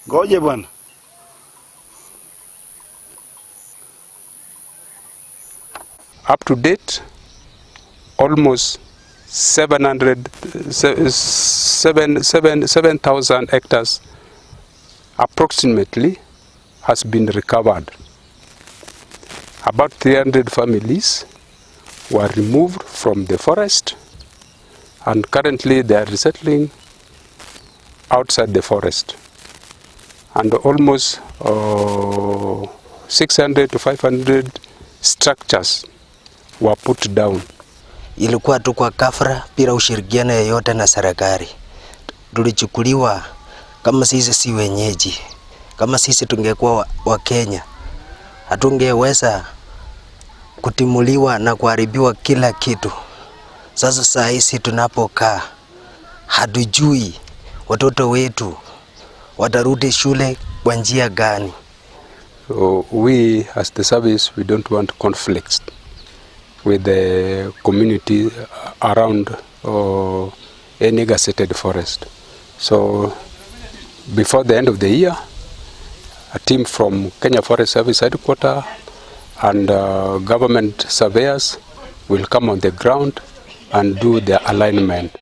Ngoje bwana. Up to date, almost 7,000 hectares approximately has been recovered. About 300 families were removed from the forest, and currently they are resettling outside the forest. And almost 600 to 500 structures were put down. Ilikuwa tu kwa kafra bila ushirikiano yoyote na serikali. Tulichukuliwa kama sisi si wenyeji. Kama sisi tungekuwa wa Kenya, hatungeweza kutimuliwa na kuharibiwa kila kitu. Sasa saa hizi tunapokaa, hatujui watoto wetu watarudi shule kwa njia gani. So we as the service, we don't want conflicts with the community around any gazetted forest. So before the end of the year, a team from Kenya Forest Service Headquarters and government surveyors will come on the ground and do their alignment.